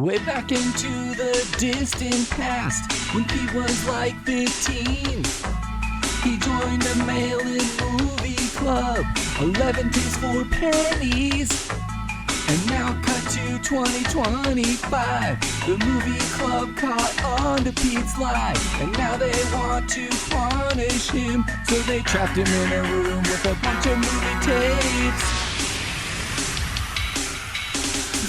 Way back into the distant past, when he was like 15, he joined a mail-in movie club, 11 days for pennies. And now cut to 2025, the movie club caught on to Pete's lie. And now they want to punish him, so they trapped him in a room with a bunch of movie tapes.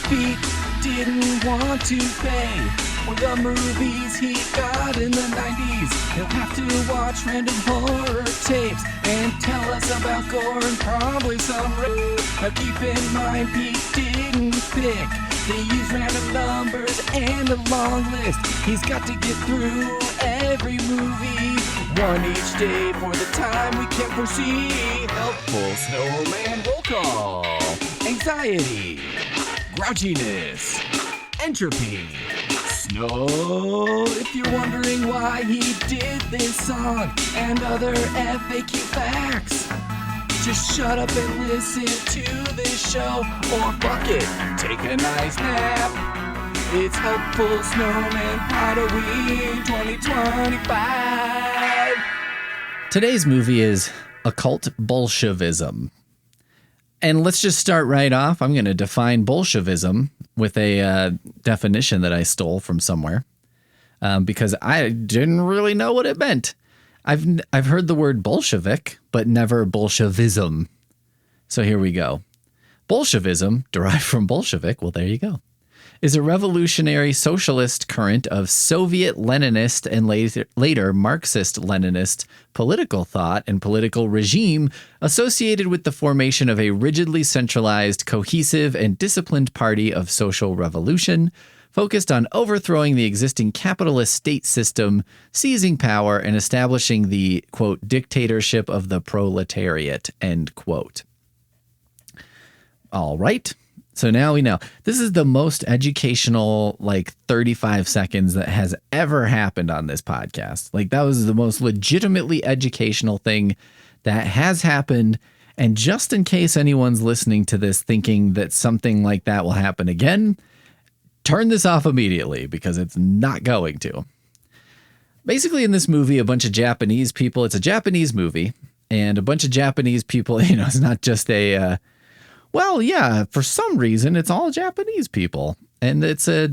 Pete didn't want to pay for the movies he got in the 90s. He'll have to watch random horror tapes and tell us about gore and probably some rape. Now keep in mind, Pete didn't pick. They use random numbers and a long list. He's got to get through every movie, one each day for the time we can't foresee. Helpful Snowman roll call. Anxiety. Grouchiness. Entropy. Snow. If you're wondering why he did this song and other FAQ facts, just shut up and listen to this show, or fuck it, take a nice nap. It's Helpful Snowman Podoween 2025. Today's movie is Occult Bolshevism. And let's just start right off. I'm going to define Bolshevism with a definition that I stole from somewhere because I didn't really know what it meant. I've heard the word Bolshevik, but never Bolshevism. So here we go. Bolshevism, derived from Bolshevik, well, there you go, is a revolutionary socialist current of Soviet Leninist and later Marxist-Leninist political thought and political regime associated with the formation of a rigidly centralized, cohesive, and disciplined party of social revolution focused on overthrowing the existing capitalist state system, seizing power, and establishing the, quote, dictatorship of the proletariat, end quote. All right. So now we know. This is the most educational, 35 seconds that has ever happened on this podcast. That was the most legitimately educational thing that has happened. And just in case anyone's listening to this thinking that something like that will happen again, turn this off immediately because it's not going to. Basically, in this movie, a bunch of Japanese people, it's a Japanese movie, and a bunch of Japanese people, it's not just a... well, yeah, for some reason, it's all Japanese people. And it's a,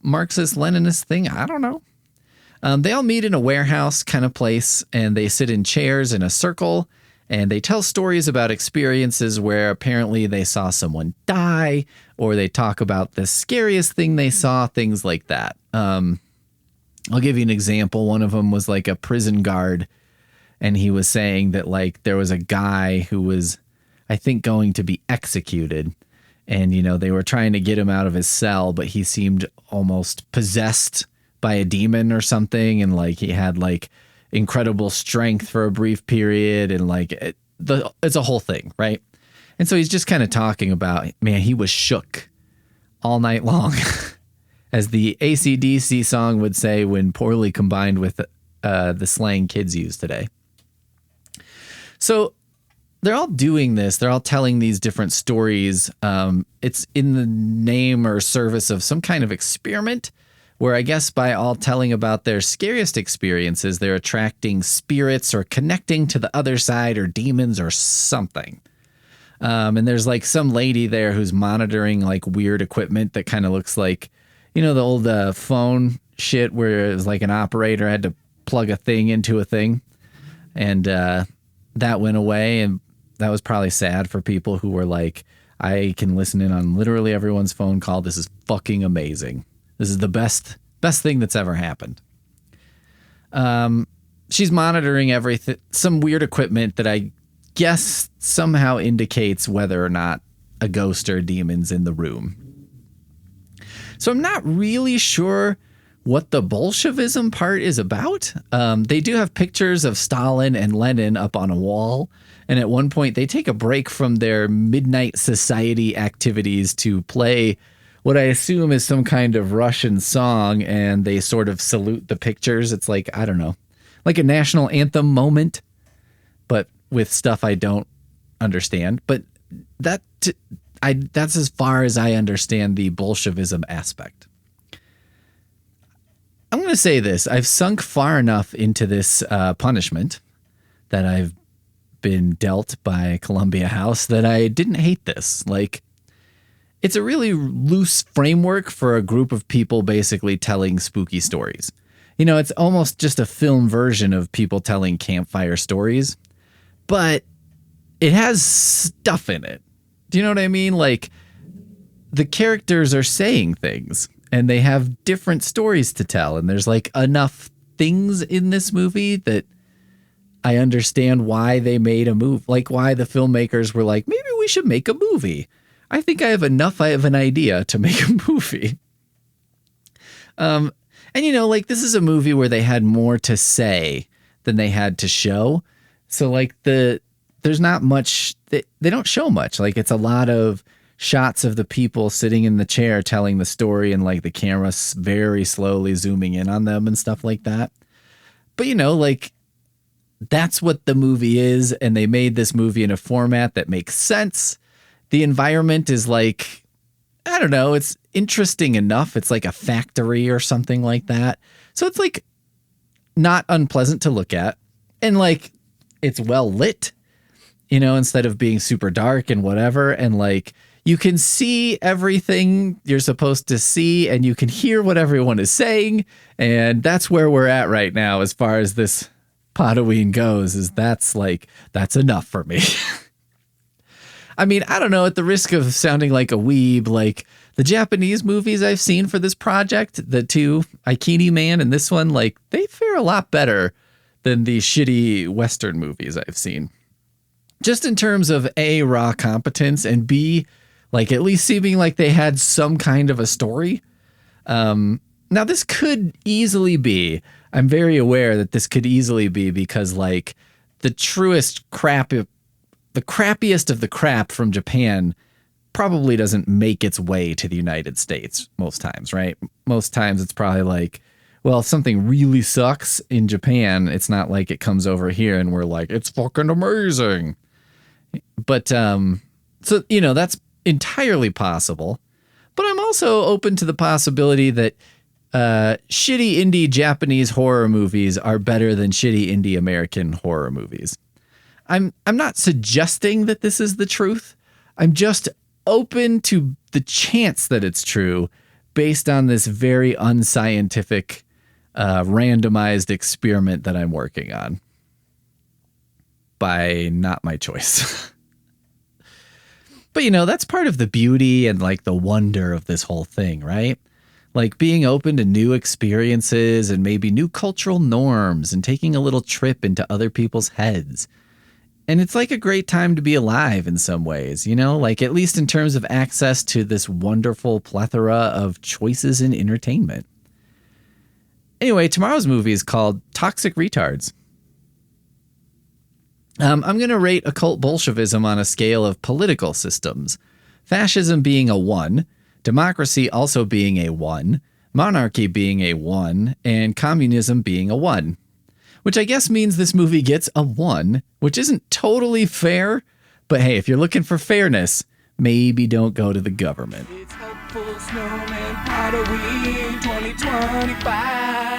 Marxist-Leninist thing. I don't know. They all meet in a warehouse kind of place, and they sit in chairs in a circle, and they tell stories about experiences where apparently they saw someone die, or they talk about the scariest thing they saw, things like that. I'll give you an example. One of them was a prison guard, and he was saying that there was a guy who was, I think, going to be executed. And, they were trying to get him out of his cell, but he seemed almost possessed by a demon or something. And he had incredible strength for a brief period. And it's a whole thing. Right. And so he's just kind of talking about, man, he was shook all night long, as the AC/DC song would say when poorly combined with the slang kids use today. So they're all doing this. They're all telling these different stories. It's in the name or service of some kind of experiment where I guess by all telling about their scariest experiences, they're attracting spirits or connecting to the other side or demons or something. And there's some lady there who's monitoring weird equipment that kind of looks like, the old phone shit where it was an operator had to plug a thing into a thing. And that went away, and that was probably sad for people who were I can listen in on literally everyone's phone call. This is fucking amazing. This is the best thing that's ever happened. She's monitoring everything, some weird equipment that I guess somehow indicates whether or not a ghost or a demon's in the room. So I'm not really sure what the Bolshevism part is about. They do have pictures of Stalin and Lenin up on a wall. And at one point they take a break from their midnight society activities to play what I assume is some kind of Russian song. And they sort of salute the pictures. It's I don't know, a national anthem moment, but with stuff I don't understand. But that that's as far as I understand the Bolshevism aspect. I'm going to say this. I've sunk far enough into this punishment that I've been dealt by Columbia House that I didn't hate this. Like, it's a really loose framework for a group of people basically telling spooky stories. You know, it's almost just a film version of people telling campfire stories, but it has stuff in it. Do you know what I mean? Like, the characters are saying things and they have different stories to tell. And there's like enough things in this movie that I understand why they made a movie, like why the filmmakers were like, maybe we should make a movie. I think I have enough. I have an idea to make a movie. And you know, like this is a movie where they had more to say than they had to show. So like there's not much, they don't show much. Like it's a lot of shots of the people sitting in the chair telling the story and like the camera very slowly zooming in on them and stuff like that. But you know, like that's what the movie is. And they made this movie in a format that makes sense. The environment is like, I don't know, it's interesting enough. It's like a factory or something like that. So it's like not unpleasant to look at. And like it's well lit, you know, instead of being super dark and whatever. And like you can see everything you're supposed to see and you can hear what everyone is saying. And that's where we're at right now as far as this Podoween goes, is that's enough for me. I mean, I don't know, at the risk of sounding like a weeb, like the Japanese movies I've seen for this project, the two, Aikini Man and this one, like they fare a lot better than the shitty Western movies I've seen. Just in terms of A, raw competence, and B, like at least seeming like they had some kind of a story. Now this could easily be, I'm very aware that this could easily be because like the truest crap, the crappiest of the crap from Japan probably doesn't make its way to the United States most times, right? Most times it's probably like, well, if something really sucks in Japan, it's not like it comes over here and we're like, it's fucking amazing. But, so, you know, that's entirely possible. But I'm also open to the possibility that shitty indie Japanese horror movies are better than shitty indie American horror movies. I'm not suggesting that this is the truth. I'm just open to the chance that it's true based on this very unscientific, randomized experiment that I'm working on. By not my choice. But, you know, that's part of the beauty and like the wonder of this whole thing, right? Like being open to new experiences and maybe new cultural norms and taking a little trip into other people's heads. And it's like a great time to be alive in some ways, you know, like at least in terms of access to this wonderful plethora of choices in entertainment. Anyway, tomorrow's movie is called Toxic Retards. I'm going to rate Occult Bolshevism on a scale of political systems. Fascism being a 1, democracy also being a 1, monarchy being a 1, and communism being a 1. Which I guess means this movie gets a 1, which isn't totally fair. But hey, if you're looking for fairness, maybe don't go to the government. It's hopeful Snowman Podoween 2025.